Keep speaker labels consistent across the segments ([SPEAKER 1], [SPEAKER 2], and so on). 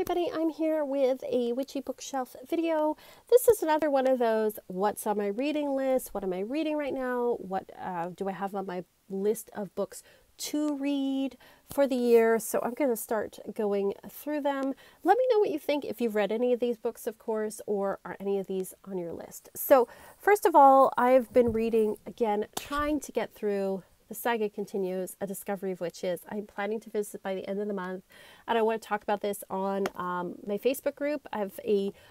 [SPEAKER 1] everybody, I'm here with a Witchy Bookshelf video. This is another one of those, what's on my reading list, what am I reading right now, what do I have on my list of books to read for the year. So I'm going to start going through them. Let me know what you think, if you've read any of these books, of course, or are any of these on your list. So first of all, I've been reading, again, trying to get through The Saga Continues, A Discovery of Witches. I'm planning to visit by the end of the month, and I want to talk about this on my Facebook group. I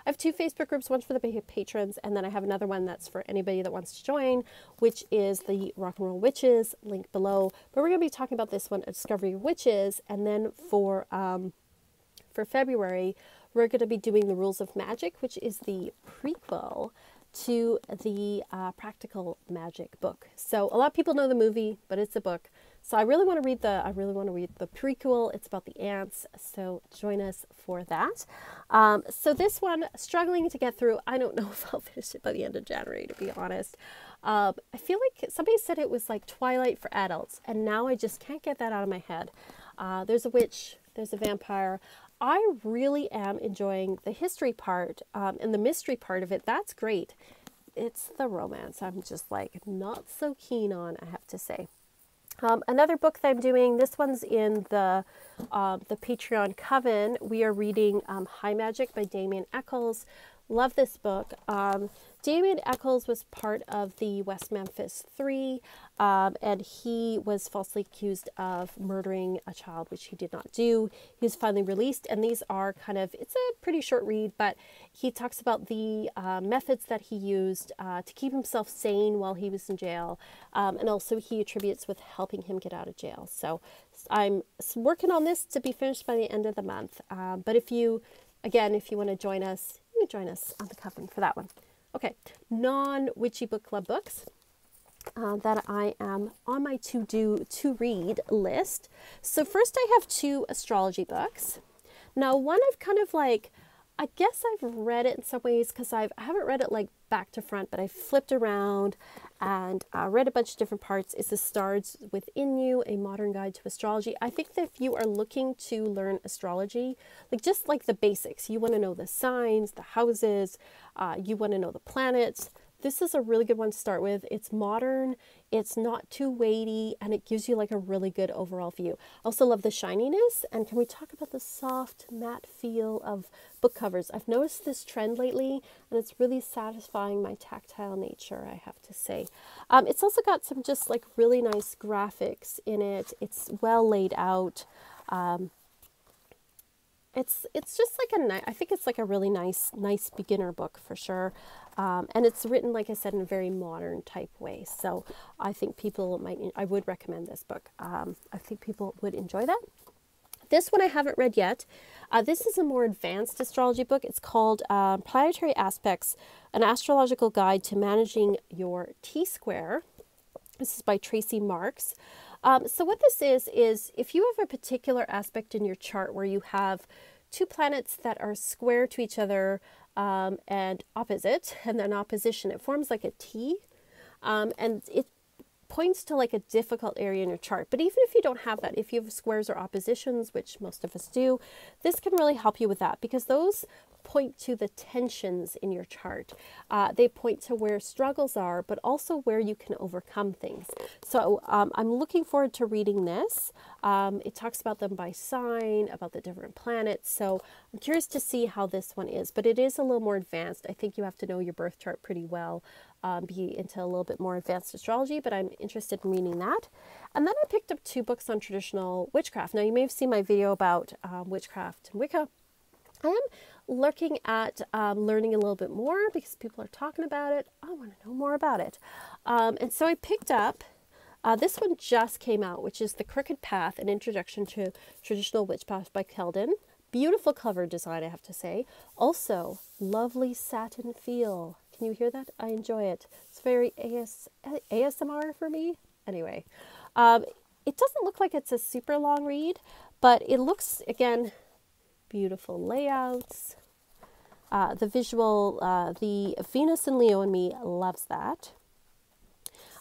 [SPEAKER 1] have two Facebook groups, one for the patrons, and then I have another one that's for anybody that wants to join, which is the Rock and Roll Witches, link below. But we're going to be talking about this one, A Discovery of Witches, and then for February, we're going to be doing The Rules of Magic, which is the prequel to the Practical Magic book. So a lot of people know the movie, but it's a book. So I really want to read the prequel. It's about the ants. So join us for that. So this one, struggling to get through. I don't know if I'll finish it by the end of January, to be honest. I feel like somebody said it was like Twilight for adults, and now I just can't get that out of my head. There's a witch, there's a vampire. I really am enjoying the history part and the mystery part of it. That's great. It's the romance I'm just like not so keen on, I have to say. Another book that I'm doing, this one's in the Patreon Coven. We are reading High Magic by Damien Eccles. Love this book. Damien Eccles was part of the West Memphis 3, and he was falsely accused of murdering a child, which he did not do. He was finally released, and these are it's a pretty short read, but he talks about the methods that he used to keep himself sane while he was in jail, and also he attributes with helping him get out of jail. So I'm working on this to be finished by the end of the month, but if you want to join us, you can join us on the Coven for that one. Okay, non-Witchy Book Club books that I am on my to-read list. So first I have 2 astrology books. Now one I've kind of like, I guess I've read it in some ways because I haven't read it like back to front, but I flipped around and read a bunch of different parts. It's The Stars Within You, A Modern Guide to Astrology. I think that if you are looking to learn astrology, just like the basics, you want to know the signs, the houses, you want to know the planets, this is a really good one to start with. It's modern, it's not too weighty, and it gives you like a really good overall view. I also love the shininess, and can we talk about the soft matte feel of book covers? I've noticed this trend lately, and it's really satisfying my tactile nature, I have to say. It's also got some just like really nice graphics in it. It's well laid out. It's just like I think it's like a really nice beginner book for sure. And it's written, like I said, in a very modern type way. So I think I would recommend this book. I think people would enjoy that. This one I haven't read yet. This is a more advanced astrology book. It's called Planetary Aspects, An Astrological Guide to Managing Your T-Square. This is by Tracy Marks. So what this is if you have a particular aspect in your chart where you have 2 planets that are square to each other and opposite, and then opposition, it forms like a T, and it points to like a difficult area in your chart. But even if you don't have that, if you have squares or oppositions, which most of us do, this can really help you with that, because those point to the tensions in your chart. They point to where struggles are, but also where you can overcome things. So I'm looking forward to reading this. It talks about them by sign, about the different planets. So I'm curious to see how this one is, but it is a little more advanced. I think you have to know your birth chart pretty well, be into a little bit more advanced astrology, but I'm interested in reading that. And then I picked up 2 books on traditional witchcraft. Now you may have seen my video about witchcraft and Wicca. I am looking at learning a little bit more because people are talking about it. I want to know more about it. And so I picked up, this one just came out, which is The Crooked Path, An Introduction to Traditional Witchcraft by Keldon. Beautiful cover design, I have to say. Also, lovely satin feel. Can you hear that? I enjoy it. It's very ASMR for me. Anyway, it doesn't look like it's a super long read, but it looks, again, beautiful layouts. The visual, the Venus and Leo in me loves that.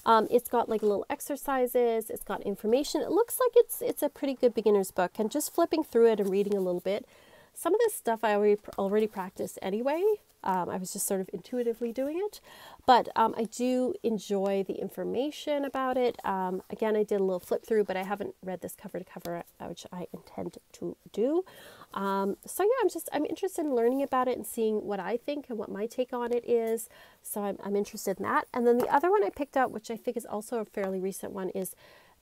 [SPEAKER 1] It's got like little exercises, it's got information. It looks like it's a pretty good beginner's book, and just flipping through it and reading a little bit, some of this stuff I already practiced anyway. I was just sort of intuitively doing it, but I do enjoy the information about it. Again, I did a little flip through, but I haven't read this cover to cover, which I intend to do. So yeah, I'm interested in learning about it and seeing what I think and what my take on it is. So I'm interested in that. And then the other one I picked up, which I think is also a fairly recent one, is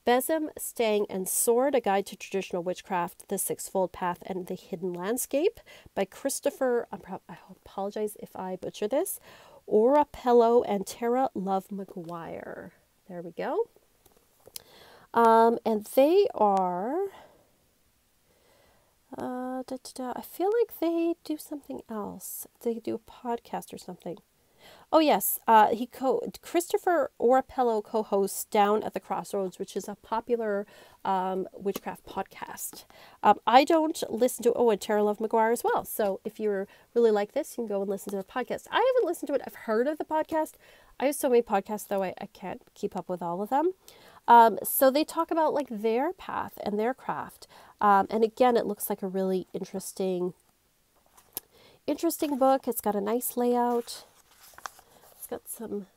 [SPEAKER 1] Besom, Stang, and Sword, A Guide to Traditional Witchcraft, The Sixfold Path, and the Hidden Landscape by Christopher, I apologize if I butcher this, Orapello and Tara Love McGuire. There we go. And they are, I feel like they do something else. They do a podcast or something. Oh yes, Christopher Orapello co-hosts Down at the Crossroads, which is a popular witchcraft podcast. I don't listen to and Tara Love McGuire as well. So if you really like this, you can go and listen to the podcast. I haven't listened to it. I've heard of the podcast. I have so many podcasts though I can't keep up with all of them. So they talk about like their path and their craft. And again, it looks like a really interesting book. It's got a nice layout. Got some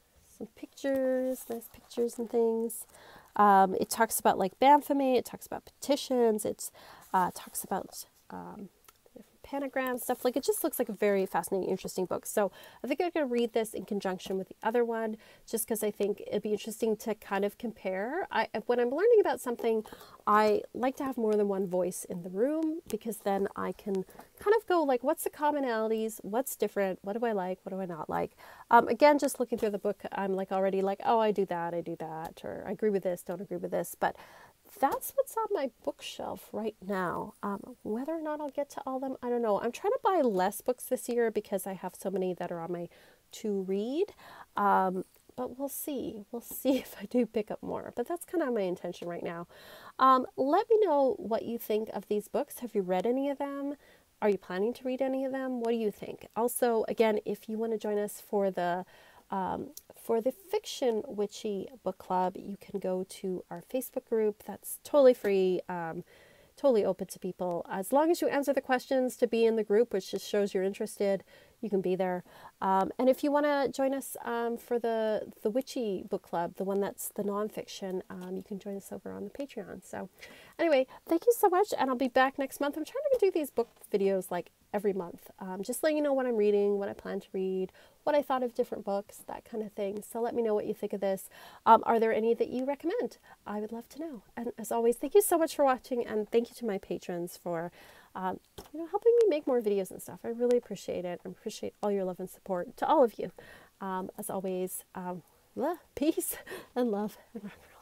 [SPEAKER 1] pictures, nice pictures and things. It talks about like Baphomet, it talks about petitions, it talks about pentagram stuff. Like, it just looks like a very fascinating, interesting book. So I think I'm going to read this in conjunction with the other one, just because I think it'd be interesting to kind of compare. When I'm learning about something, I like to have more than one voice in the room, because then I can kind of go like, what's the commonalities? What's different? What do I like? What do I not like? Again, just looking through the book, I'm like already like, oh, I do that, or I agree with this, don't agree with this. But that's what's on my bookshelf right now. Whether or not I'll get to all of them, I don't know. I'm trying to buy less books this year because I have so many that are on my to read. But we'll see. We'll see if I do pick up more. But that's kind of my intention right now. Let me know what you think of these books. Have you read any of them? Are you planning to read any of them? What do you think? Also, again, if you want to join us for the Fiction Witchy Book Club, you can go to our Facebook group. That's totally free, totally open to people. As long as you answer the questions to be in the group, which just shows you're interested, you can be there. And if you want to join us for the Witchy Book Club, the one that's the nonfiction, you can join us over on the Patreon. So anyway, thank you so much, and I'll be back next month. I'm trying to do these book videos like every month, just letting you know what I'm reading, what I plan to read, what I thought of different books, that kind of thing. So let me know what you think of this. Are there any that you recommend? I would love to know. And as always, thank you so much for watching, and thank you to my patrons for helping me make more videos and stuff. I really appreciate it. I appreciate all your love and support to all of you. As always, peace and love and rock and roll.